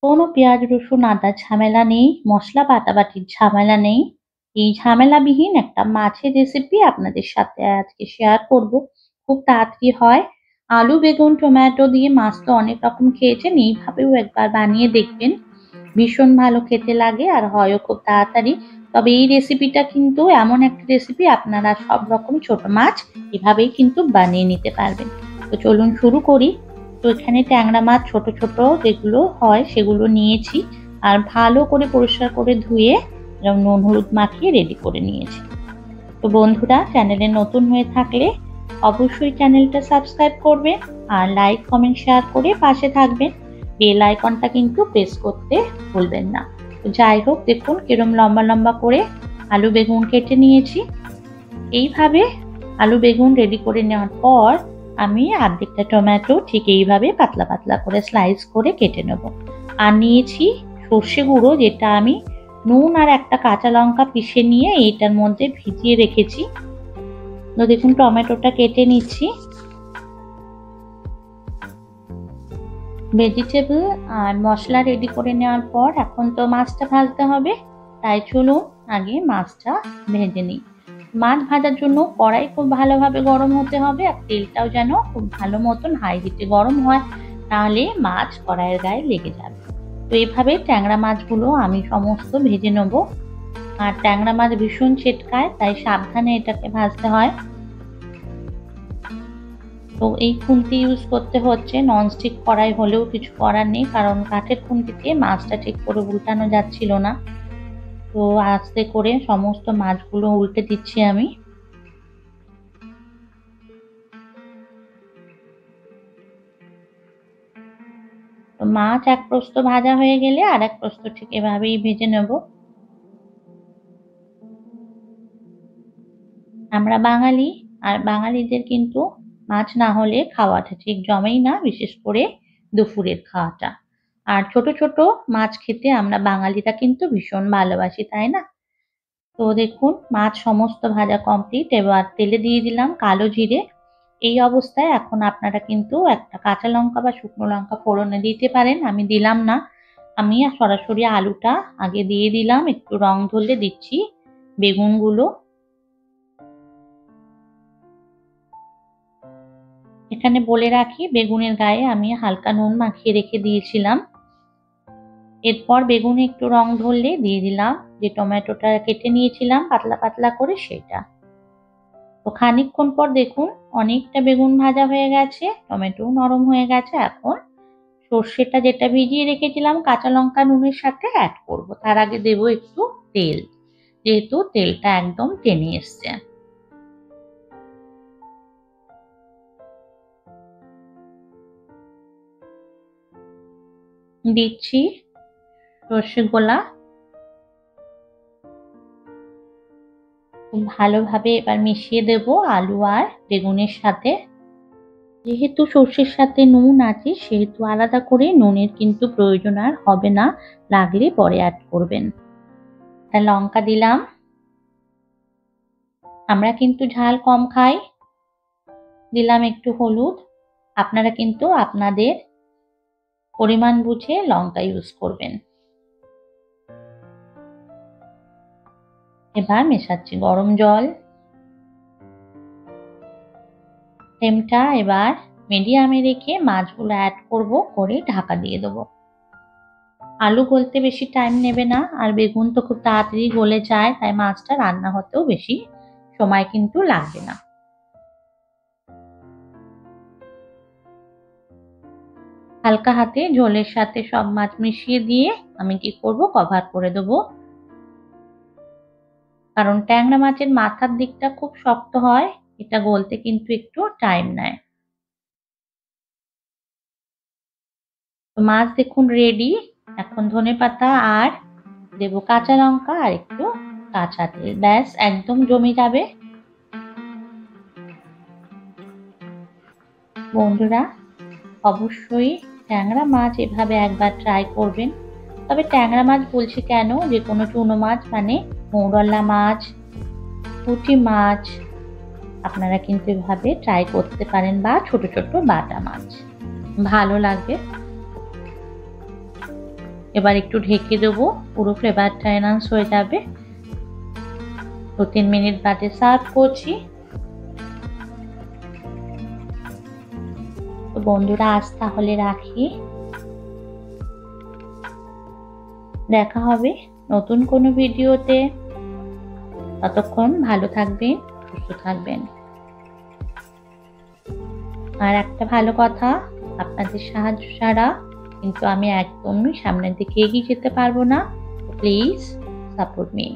কোনো পেঁয়াজ রসুন আদার ঝামেলা নেই, মশলা বাটাবাটির ঝামেলা নেই। এই ঝামেলাবিহীন একটা মাছের রেসিপি আপনাদের সাথে আজকে শেয়ার করব। খুব তাড়াতাড়ি হয়। আলু, বেগুন, টমেটো দিয়ে মাছ তো অনেক রকম খেয়েছেন, এইভাবেও একবার বানিয়ে দেখবেন। ভীষণ ভালো খেতে লাগে আর হয়ও খুব তাড়াতাড়ি। তবে এই রেসিপিটা কিন্তু এমন একটা রেসিপি আপনারা সব রকম ছোট মাছ এভাবেই কিন্তু বানিয়ে নিতে পারবেন। তো চলুন শুরু করি। তো এখানে ট্যাংরা মাছ ছোট ছোট যেগুলো হয় সেগুলো নিয়েছি আর ভালো করে পরিষ্কার করে ধুয়ে এরকম নুন হলুদ মাখিয়ে রেডি করে নিয়েছি। তো বন্ধুরা, চ্যানেলে নতুন হয়ে থাকলে অবশ্যই চ্যানেলটা সাবস্ক্রাইব করবেন আর লাইক কমেন্ট শেয়ার করে পাশে থাকবেন। বেল আইকনটা কিন্তু প্রেস করতে ভুলবেন না। তো যাই হোক, দেখুন কিরম লম্বা লম্বা করে আলু বেগুন কেটে নিয়েছি। এইভাবে আলু বেগুন রেডি করে নেওয়ার পর আমি অর্ধেকটা টমেটো ঠিক এইভাবে পাতলা পাতলা করে স্লাইস করে কেটে নেব। আর নিয়েছি সর্ষে গুঁড়ো, যেটা আমি নুন আর একটা কাঁচা লঙ্কা পিষে নিয়ে এইটার মধ্যে ভিজিয়ে রেখেছি। তো দেখুন টমেটোটা কেটে নিচ্ছি। ভেজিটেবল আর মশলা রেডি করে নেওয়ার পর এখন তো মাছটা ভাজতে হবে, তাই চলুন আগে মাছটা ভেজে নিই। মাছ ভাজার জন্য কড়াই খুব ভালোভাবে গরম হতে হবে আর তেলটাও যেন খুব ভালো মতন হাই হিটে গরম হয়, তাহলে মাছ কড়াইয়ের গায়ে লেগে যাবে। তো এইভাবে ট্যাংরা মাছগুলো আমি সমস্ত ভেজে নেব। আর ট্যাংরা মাছ ভীষণ ছেটকায়, তাই সাবধানে এটাকে ভাজতে হয়। তো এই খুন্তি ইউজ করতে হচ্ছে, ননস্টিক কড়াই হলেও কিছু করার নেই, কারণ কাঠের খুন্তিতে মাছটা ঠিক করে উল্টানো যাচ্ছিল না। তো আস্তে করে সমস্ত মাছগুলো উল্টে দিচ্ছি আমি। তো মাছ এক প্রস্ত ভাজা হয়ে গেলে আর এক প্রস্ত ঠিক এভাবেই ভেজে নেব। আমরা বাঙালি, আর বাঙালিদের কিন্তু মাছ না হলে খাওয়াটা ঠিক জমেই না, বিশেষ করে দুপুরের খাওয়াটা। আর ছোট ছোট মাছ খেতে আমরা বাঙালিরা কিন্তু ভীষণ ভালোবাসি, তাই না? তো দেখুন মাছ সমস্ত ভাজা কমপ্লিট। এবার তেলে দিয়ে দিলাম কালো জিরে। এই অবস্থায় এখন আপনারা কিন্তু একটা কাঁচা লঙ্কা বা শুকনো লঙ্কা ফোড়নে দিতে পারেন, আমি দিলাম না। আমি সরাসরি আলুটা আগে দিয়ে দিলাম, একটু রং ধরলে দিচ্ছি বেগুনগুলো। এখানে বলে রাখি, বেগুনের গায়ে আমি হালকা নুন মাখিয়ে রেখে দিয়েছিলাম। এরপর বেগুনে একটু রং ধরলে দিয়ে দিলাম যে টমেটোটা কেটে নিয়েছিলাম পাতলা পাতলা করে সেটা। তো খানিকক্ষণ পর দেখুন অনেকটা বেগুন ভাজা হয়ে গেছে, টমেটো নরম হয়ে গেছে। এখন সর্ষেটা যেটা ভিজিয়ে রেখেছিলাম কাঁচা লঙ্কা নুনের সাথে অ্যাড করব। তার আগে দেব একটু তেল, যেহেতু তেলটা একদম টেনে এসছে। দিচ্ছি সর্ষে গোলা। খুব ভালোভাবে এবার মিশিয়ে দেব আলু আর বেগুনের সাথে। যেহেতু সর্ষের সাথে নুন আছে, সেহেতু আলাদা করে নুনের কিন্তু প্রয়োজন আর হবে না, লাগলে পরে অ্যাড করবেন। একটা লঙ্কা দিলাম, আমরা কিন্তু ঝাল কম খাই। দিলাম একটু হলুদ, আপনারা কিন্তু আপনাদের পরিমাণ বুঝে লঙ্কা ইউজ করবেন। এবার মেশাচ্ছি গরম জল। ফ্লেমটা এবার মিডিয়ামে রেখে মাছগুলো অ্যাড করব, করে ঢাকা দিয়ে দেবো। আলু গলতে বেশি টাইম নেবে না, আর বেগুন তো খুব তাড়াতাড়ি গলে যায়, তাই মাছটা রান্না হতেও বেশি সময় কিন্তু লাগবে না। হালকা হাতে ঝোলের সাথে সব মাছ মিশিয়ে দিয়ে আমি কি করব, কভার করে দেবো। কারণ ট্যাংরা মাছের মাথার দিকটা খুব শক্ত হয়, এটা গলতে কিন্তু একটু টাইম নেয়। তো মাছ দেখুন রেডি। এখন ধনেপাতা আর দেবো কাঁচা লঙ্কা আর একটু কাঁচা তেল, ব্যাস একদম জমে যাবে। বন্ধুরা, অবশ্যই ট্যাংরা মাছ এভাবে একবার ট্রাই করবেন। তবে ট্যাংরা মাছ বলছি কেন, যে কোনো চুনো মাছ মানে মৌরলা মাছ, পুঁটি মাছ আপনারা কিন্তু এভাবে ট্রাই করতে পারেন, বা ছোট ছোট বাটা মাছ, ভালো লাগবে। এবার একটু ঢেকে দেবো, পুরো ফ্লেভারটা এনহান্স হয়ে যাবে। 2-3 মিনিট বাদে সার্ভ করছি। তো বন্ধুরা আজ তাহলে রাখি, দেখা হবে নতুন কোনো ভিডিওতে। ততক্ষণ ভালো থাকবেন, সুস্থ থাকবেন। আর একটা ভালো কথা, আপনাদের সাহায্য ছাড়া কিন্তু আমি একদমই সামনের দিকে এগিয়ে যেতে পারবো না। Please support me.